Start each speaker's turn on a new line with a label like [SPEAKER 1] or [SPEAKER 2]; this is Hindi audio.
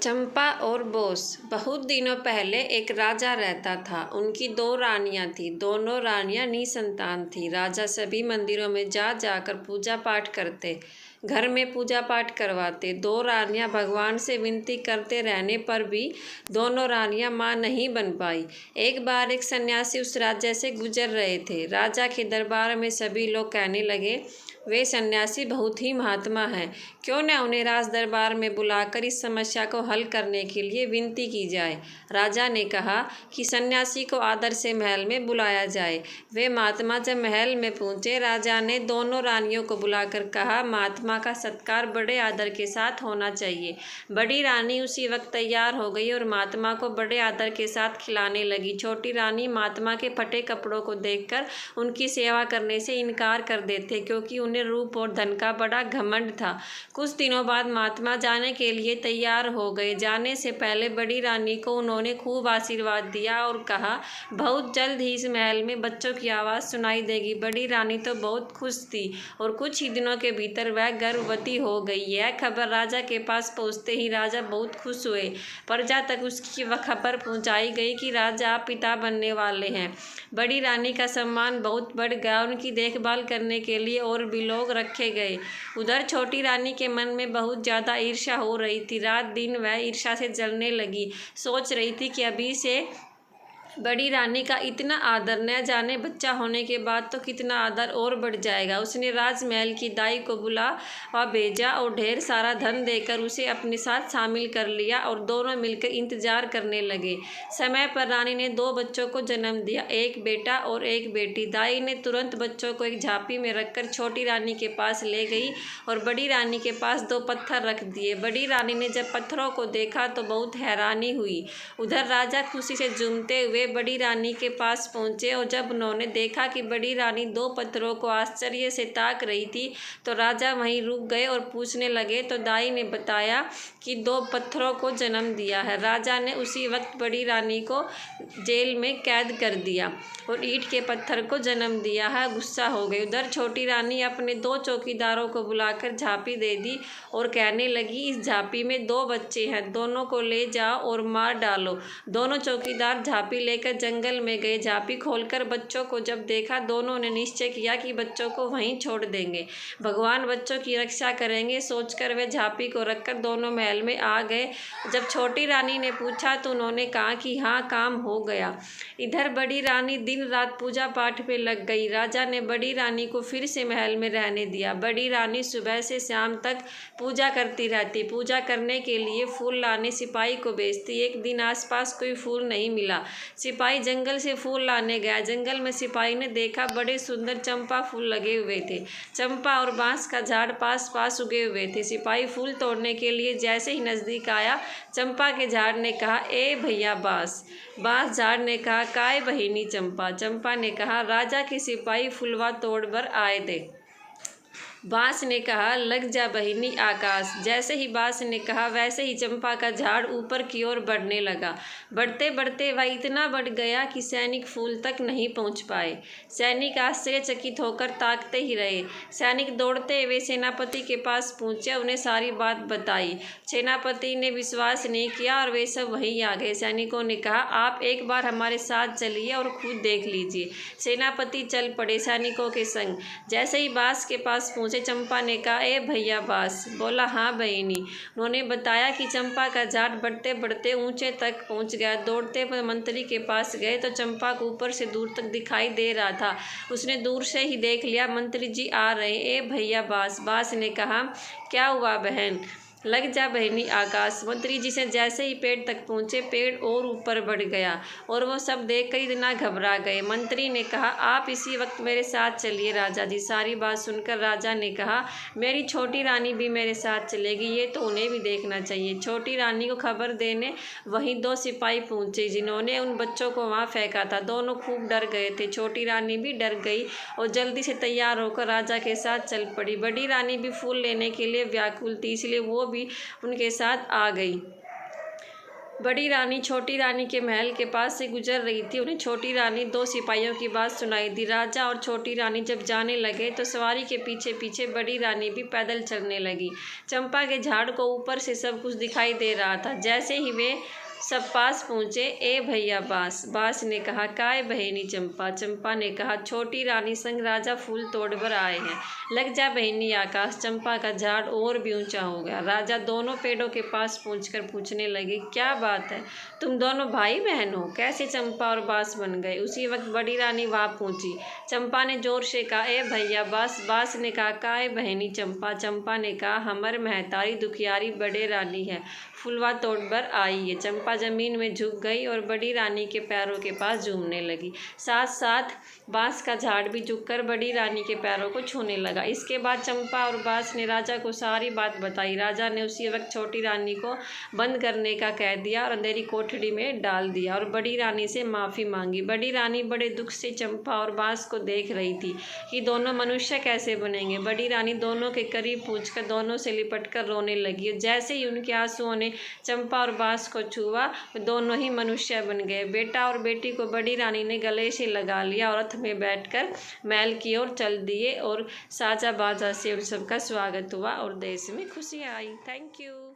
[SPEAKER 1] चंपा और बोस। बहुत दिनों पहले एक राजा रहता था। उनकी दो रानियां थीं। दोनों रानियां निसंतान थीं। राजा सभी मंदिरों में जा जाकर पूजा पाठ करते, घर में पूजा पाठ करवाते। दो रानियां भगवान से विनती करते रहने पर भी दोनों रानियां मां नहीं बन पाई। एक बार एक सन्यासी उस राज्य से गुजर रहे थे। राजा के दरबार में सभी लोग कहने लगे, वे सन्यासी बहुत ही महात्मा हैं, क्यों न उन्हें राज दरबार में बुलाकर इस समस्या को हल करने के लिए विनती की जाए। राजा ने कहा कि सन्यासी को आदर से महल में बुलाया जाए। वे महात्मा जब महल में पहुंचे, राजा ने दोनों रानियों को बुलाकर कहा, महात्मा का सत्कार बड़े आदर के साथ होना चाहिए। बड़ी रानी उसी वक्त तैयार हो गई और महात्मा को बड़े आदर के साथ खिलाने लगी। छोटी रानी महात्मा के फटे कपड़ों को देखकर उनकी सेवा करने से इनकार कर देते, क्योंकि उन्हें रूप और धन का बड़ा घमंड था। कुछ दिनों बाद महात्मा जाने के लिए तैयार हो गए। जाने से पहले बड़ी रानी को उन्होंने खूब आशीर्वाद दिया और कहा, बहुत जल्द ही इस महल में बच्चों की आवाज़ सुनाई देगी। बड़ी रानी तो बहुत खुश थी और कुछ ही दिनों के भीतर वह गर्भवती हो गई। यह खबर राजा के पास पहुंचते ही राजा बहुत खुश हुए। प्रजा तक उसकी वह खबर पहुंचाई गई कि राजा पिता बनने वाले हैं। बड़ी रानी का सम्मान बहुत बढ़ गया। उनकी देखभाल करने के लिए और भी लोग रखे गए। उधर छोटी रानी के मन में बहुत ज़्यादा ईर्ष्या हो रही थी। रात दिन वह ईर्ष्या से जलने लगी। सोच रही थी कि अभी से बड़ी रानी का इतना आदर, न जाने बच्चा होने के बाद तो कितना आदर और बढ़ जाएगा। उसने राजमहल की दाई को बुलावा भेजा और ढेर सारा धन देकर उसे अपने साथ शामिल कर लिया और दोनों मिलकर इंतजार करने लगे। समय पर रानी ने दो बच्चों को जन्म दिया, एक बेटा और एक बेटी। दाई ने तुरंत बच्चों को एक झांपी में रखकर छोटी रानी के पास ले गई और बड़ी रानी के पास दो पत्थर रख दिए। बड़ी रानी ने जब पत्थरों को देखा तो बहुत हैरानी हुई। उधर राजा खुशी से झूमते हुए बड़ी रानी के पास पहुंचे और जब उन्होंने देखा कि बड़ी रानी दो पत्थरों को आश्चर्य से ताक रही थी, तो राजा वहीं रुक गए और पूछने लगे, तो दाई ने बताया कि दो पत्थरों को जन्म दिया है। राजा ने उसी वक्त बड़ी रानी को जेल में कैद कर दिया और ईंट के पत्थर को जन्म दिया है। गुस्सा हो गई। उधर छोटी रानी अपने दो चौकीदारों को बुलाकर झांपी दे दी और कहने लगी, इस झांपी में दो बच्चे हैं, दोनों को ले जाओ और मार डालो। दोनों चौकीदार झांपी लेकर जंगल में गए। झांपी खोलकर बच्चों को जब देखा, दोनों ने निश्चय किया कि बच्चों को वहीं छोड़ देंगे, भगवान बच्चों की रक्षा करेंगे। सोचकर वे झांपी को रखकर दोनों महल में आ गए। जब छोटी रानी ने पूछा तो उन्होंने कहा कि हाँ, काम हो गया। इधर बड़ी रानी दिन रात पूजा पाठ में लग गई। राजा ने बड़ी रानी को फिर से महल में रहने दिया। बड़ी रानी सुबह से शाम तक पूजा करती रहती। पूजा करने के लिए फूल लाने सिपाही को भेजती। एक दिन आसपास कोई फूल नहीं मिला। सिपाही जंगल से फूल लाने गया। जंगल में सिपाही ने देखा बड़े सुंदर चंपा फूल लगे हुए थे। चंपा और बांस का झाड़ पास पास उगे हुए थे। सिपाही फूल तोड़ने के लिए जैसे ही नजदीक आया, चंपा के झाड़ ने कहा, ए भैया बांस। बांस झाड़ ने कहा, काय बहिनी चंपा। चंपा ने कहा, राजा के सिपाही फुलवा तोड़ बर आए थे। बांस ने कहा, लग जा बहिनी आकाश। जैसे ही बांस ने कहा, वैसे ही चंपा का झाड़ ऊपर की ओर बढ़ने लगा। बढ़ते बढ़ते वह इतना बढ़ गया कि सैनिक फूल तक नहीं पहुंच पाए। सैनिक आश्चर्यचकित होकर ताकते ही रहे। सैनिक दौड़ते हुए सेनापति के पास पहुंचे, उन्हें सारी बात बताई। सेनापति ने विश्वास नहीं किया और वे सब वहीं आ गए। सैनिकों ने कहा, आप एक बार हमारे साथ चलिए और खुद देख लीजिए। सेनापति चल पड़े सैनिकों के संग। जैसे ही बांस के पास पहुंचे, चंपा ने कहा, ए भैया बांस। बोला, हाँ बहिनी। उन्होंने बताया कि चंपा का झाड़ बढ़ते बढ़ते ऊंचे तक पहुंच गया। दौड़ते हुए मंत्री के पास गए तो चंपा को ऊपर से दूर तक दिखाई दे रहा था। उसने दूर से ही देख लिया, मंत्री जी आ रहे। ए भैया बांस। बांस ने कहा, क्या हुआ बहन? लग जा बहिनी आकाश। मंत्री जी से जैसे ही पेड़ तक पहुंचे, पेड़ और ऊपर बढ़ गया और वो सब देखकर इतना घबरा गए। मंत्री ने कहा, आप इसी वक्त मेरे साथ चलिए राजा जी। सारी बात सुनकर राजा ने कहा, मेरी छोटी रानी भी मेरे साथ चलेगी, ये तो उन्हें भी देखना चाहिए। छोटी रानी को खबर देने वहीं दो सिपाही पहुंचे, जिन्होंने उन बच्चों को वहां फेंका था। दोनों खूब डर गए थे। छोटी रानी भी डर गई और जल्दी से तैयार होकर राजा के साथ चल पड़ी। बड़ी रानी भी फूल लेने के लिए व्याकुल थी, इसलिए वो भी उनके साथ आ गई। बड़ी रानी छोटी रानी के महल के पास से गुजर रही थी। उन्हें छोटी रानी दो सिपाहियों की बात सुनाई दी। राजा और छोटी रानी जब जाने लगे तो सवारी के पीछे पीछे बड़ी रानी भी पैदल चलने लगी। चंपा के झाड़ को ऊपर से सब कुछ दिखाई दे रहा था। जैसे ही वे सब पास पहुँचे, ए भैया बास, बास ने कहा, काय बहनी चंपा। चंपा ने कहा, छोटी रानी संग राजा फूल तोड़कर आए हैं। लग जा बहनी आकाश। चंपा का झाड़ और भी ऊंचा हो गया। राजा दोनों पेड़ों के पास पहुंचकर पूछने लगे, क्या बात है, तुम दोनों भाई बहन हो? कैसे चंपा और बास बन गए? उसी वक्त बड़ी रानी वहां पहुंची। चंपा ने जोर से कहा, ए भैया बास। बास ने कहा, काय बहनी चंपा। चंपा ने कहा, हमर महतारी दुखियारी बड़े रानी है, फुलवा तोड़कर आई है। चंपा जमीन में झुक गई और बड़ी रानी के पैरों के पास झूमने लगी। साथ साथ बांस का झाड़ भी झुककर बड़ी रानी के पैरों को छूने लगा। इसके बाद चंपा और बांस ने राजा को सारी बात बताई। राजा ने उसी वक्त छोटी रानी को बंद करने का कह दिया और अंधेरी कोठरी में डाल दिया और बड़ी रानी से माफ़ी मांगी। बड़ी रानी बड़े दुख से चंपा और बांस को देख रही थी कि दोनों मनुष्य कैसे बनेंगे। बड़ी रानी दोनों के करीब पहुंचकर दोनों से लिपटकर रोने लगी। जैसे ही उनके आंसुओं ने चंपा और बांस को छुआ, दोनों ही मनुष्य बन गए। बेटा और बेटी को बड़ी रानी ने गले से लगा लिया और रथ में बैठकर महल की ओर चल दिए और साजा बाजा से उन सबका स्वागत हुआ और देश में खुशियाँ आई। Thank you.